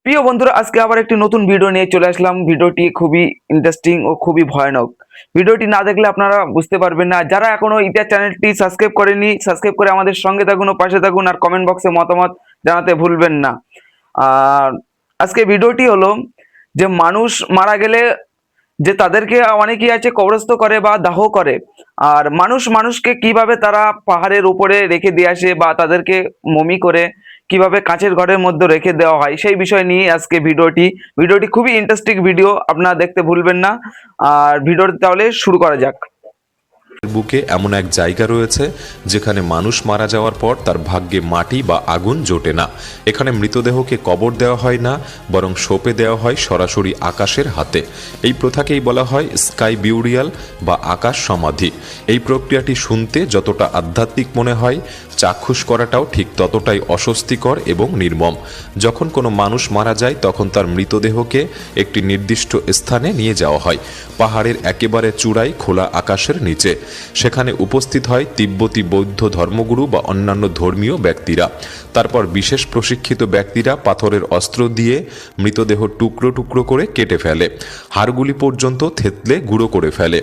প্রিয় বন্ধুরা, আজকে আবার একটি নতুন ভিডিও নিয়ে চলে আসলাম। ভিডিওটি খুবই ইন্টারেস্টিং ও খুবই ভয়ানক। ভিডিওটি না দেখলে আপনারা বুঝতে পারবেন না। যারা এখনো ইতিহাস চ্যানেলটি সাবস্ক্রাইব করেনি, সাবস্ক্রাইব করে আমাদের সঙ্গে থাকুন ও পাশে থাকুন, আর কমেন্ট বক্সে মতামত জানাতে ভুলবেন না। আর আজকে ভিডিওটি হলো যে মানুষ মারা গেলে যে তাদেরকে অনেকেই আছে কবরস্থ করে বা দাহ করে। আর মানুষকে কিভাবে তারা পাহাড়ের উপরে রেখে দিয়ে আসে বা তাদেরকে মমি করে কিভাবে কাঁচের ঘরের মধ্যে রেখে দেওয়া হয় সেই বিষয় নিয়ে আজকে ভিডিওটি খুবই ইন্টারেস্টিং ভিডিও, আপনারা দেখতে ভুলবেন না। আর ভিডিওটি তাহলে শুরু করা যাক। বুকে এমন এক জায়গা রয়েছে যেখানে মানুষ মারা যাওয়ার পর তার ভাগ্যে মাটি বা আগুন জোটে না। এখানে মৃতদেহকে কবর দেওয়া হয় না, বরং সঁপে দেওয়া হয় সরাসরি আকাশের হাতে। এই প্রথাকেই বলা হয় স্কাই বিউরিয়াল বা আকাশ সমাধি। এই প্রক্রিয়াটি শুনতে যতটা আধ্যাত্মিক মনে হয়, চাক্ষুষ করাটাও ঠিক ততটাই অস্বস্তিকর এবং নির্মম। যখন কোনো মানুষ মারা যায় তখন তার মৃতদেহকে একটি নির্দিষ্ট স্থানে নিয়ে যাওয়া হয়, পাহাড়ের একেবারে চূড়ায় খোলা আকাশের নিচে। সেখানে উপস্থিত হয় তিব্বতী বৌদ্ধ ধর্মগুরু বা অন্যান্য ধর্মীয় ব্যক্তিরা। তারপর বিশেষ প্রশিক্ষিত ব্যক্তিরা পাথরের অস্ত্র দিয়ে মৃতদেহ টুকরো টুকরো করে কেটে ফেলে, হাড়গুলি পর্যন্ত থেতলে গুঁড়ো করে ফেলে।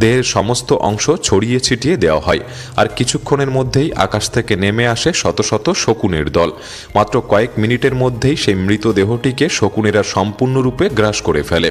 দেহের সমস্ত অংশ ছড়িয়ে ছিটিয়ে দেওয়া হয়, আর কিছুক্ষণের মধ্যেই আকাশ থেকে নেমে আসে শত শত শকুনের দল। মাত্র কয়েক মিনিটের মধ্যেই সেই মৃতদেহটিকে শকুনেরা সম্পূর্ণরূপে গ্রাস করে ফেলে।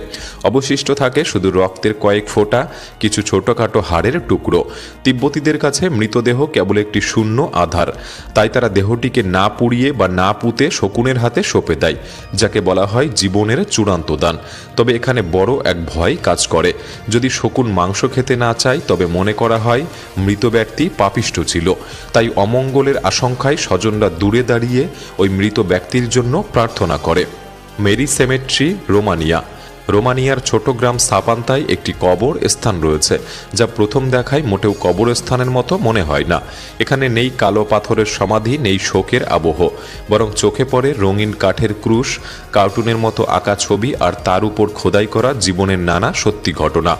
অবশিষ্ট থাকে শুধু রক্তের কয়েক ফোঁটা, কিছু ছোটখাটো হাড়ের টুকরো। তিব্বতীদের কাছে মৃতদেহ কেবল একটি শূন্য আধার, তাই তারা দেহটিকে না পুড়িয়ে বা না পুঁতে শকুনের হাতে সঁপে দেয়, যাকে বলা হয় জীবনের চূড়ান্ত দান। তবে এখানে বড় এক ভয় কাজ করে। যদি শকুন মাংস খেতে না চায় তবে মনে করা হয় মৃত ব্যক্তি পাপিষ্ঠ ছিল। তাই অমঙ্গলের আশঙ্কায় স্বজনরা দূরে দাঁড়িয়ে ওই মৃত ব্যক্তির জন্য প্রার্থনা করে। মেরি সেমেট্রি, রোমানিয়ার ছোট গ্রাম সাপান্তায় একটি কবর স্থান রয়েছে, যা প্রথম দেখায় মোটেও কবরস্থানের মতো মনে হয় না। এখানে নেই কালো পাথরের সমাধি, নেই শোকের আবহ, বরং চোখে পড়ে রঙিন কাঠের ক্রুশ, কার্টুনের মতো আঁকা ছবি, আর তার উপর খোদাই করা জীবনের নানা সত্যি ঘটনা।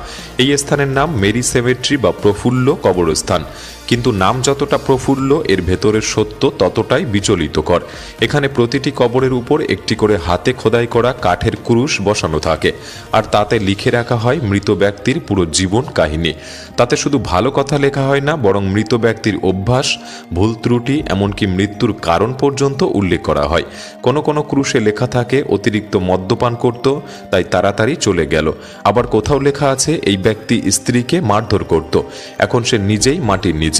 এই স্থানের নাম মেরি সেমেট্রি বা প্রফুল্ল কবরস্থান। কিন্তু নাম যতটা প্রফুল্ল, এর ভেতরের সত্য ততটাই বিচলিতকর। এখানে প্রতিটি কবরের উপর একটি করে হাতে খোদাই করা কাঠের ক্রুশ বসানো থাকে, আর তাতে লিখে রাখা হয় মৃত ব্যক্তির পুরো জীবন কাহিনী। তাতে শুধু ভালো কথা লেখা হয় না, বরং মৃত ব্যক্তির অভ্যাস, ভুল ত্রুটি, এমনকি মৃত্যুর কারণ পর্যন্ত উল্লেখ করা হয়। কোনো কোনো ক্রুশে লেখা থাকে অতিরিক্ত মদ্যপান করত, তাই তাড়াতাড়ি চলে গেল। আবার কোথাও লেখা আছে এই ব্যক্তি স্ত্রীকে মারধর করত, এখন সে নিজেই মাটির নিচে।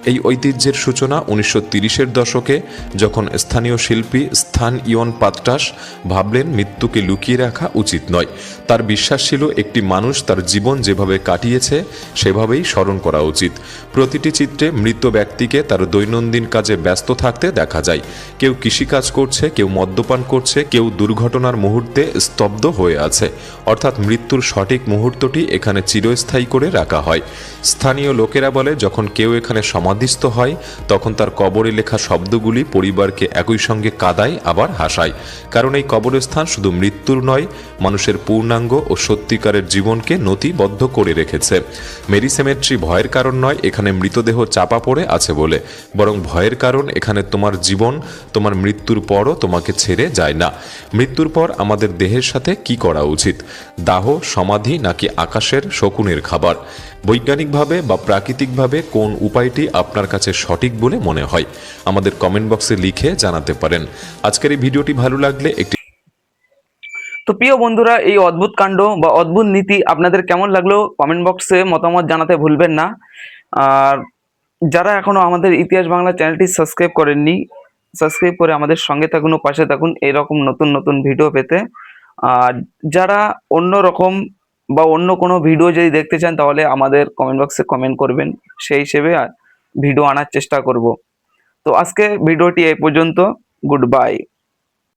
এই ঐতিহ্যের সূচনা 1930-এর দশকে, যখন স্থানীয় শিল্পী স্থান ইয়ন পাত্রাস ভাবলেন মৃত্যুকে লুকিয়ে রাখা উচিত নয়। তার বিশ্বাস ছিল একটি মানুষ তার জীবন যেভাবে কাটিয়েছে সেভাবেই স্মরণ করা উচিত। প্রতিটি চিত্রে মৃত ব্যক্তিকে তার দৈনন্দিন কাজে ব্যস্ত থাকতে দেখা যায়। কেউ কৃষিকাজ করছে, কেউ মদ্যপান করছে, কেউ দুর্ঘটনার মুহূর্তে স্তব্ধ হয়ে আছে। অর্থাৎ মৃত্যুর সঠিক মুহূর্তটি এখানে চিরস্থায়ী করে রাখা হয়। স্থানীয় লোকেরা বলে যখন কেউ এখানে সমাধিস্থ হয় তখন তার কবরে লেখা শব্দগুলি পরিবারকে একই সঙ্গে কাঁদায় আবার হাসায়। কারণ এই কবরস্থান শুধু মৃত্যুর নয়, মানুষের পূর্ণাঙ্গ ও সত্যিকারের জীবনকে নথিবদ্ধ করে রেখেছে। মেরি সেমেট্রি ভয়ের কারণ নয় এখানে মৃতদেহ চাপা পড়ে আছে বলে, বরং ভয়ের কারণ এখানে তোমার জীবন তোমার মৃত্যুর পরও তোমাকে ছেড়ে যায় না। মৃত্যুর পর আমাদের দেহের সাথে কি করা উচিত? দাহ, সমাধি, নাকি আকাশের শকুনের খাবার? বৈজ্ঞানিকভাবে বা প্রাকৃতিকভাবে কোন উপায়টি আপনার কাছে সঠিক বলে মনে হয়? আমাদের কমেন্ট বক্সে লিখে জানাতে পারেন। আজকের এই ভিডিওটি ভালো লাগলে একটি তো প্রিয় বন্ধুরা, এই অদ্ভুত কাণ্ড বা অদ্ভুত নীতি আপনাদের কেমন লাগলো কমেন্ট বক্সে মতামত জানাতে ভুলবেন না। আর যারা এখনো আমাদের ইতিহাস বাংলা চ্যানেলটি সাবস্ক্রাইব করেননি, সাবস্ক্রাইব করে আমাদের সঙ্গে থাকুন ও পাশে থাকুন এরকম নতুন নতুন ভিডিও পেতে। আর যারা অন্য রকম বা অন্য কোনো ভিডিও যদি দেখতে চান তাহলে আমাদের কমেন্ট বক্সে কমেন্ট করবেন, সেই হিসেবে ভিডিও আনার চেষ্টা করব। তো আজকে ভিডিওটি এই পর্যন্ত। Good bye.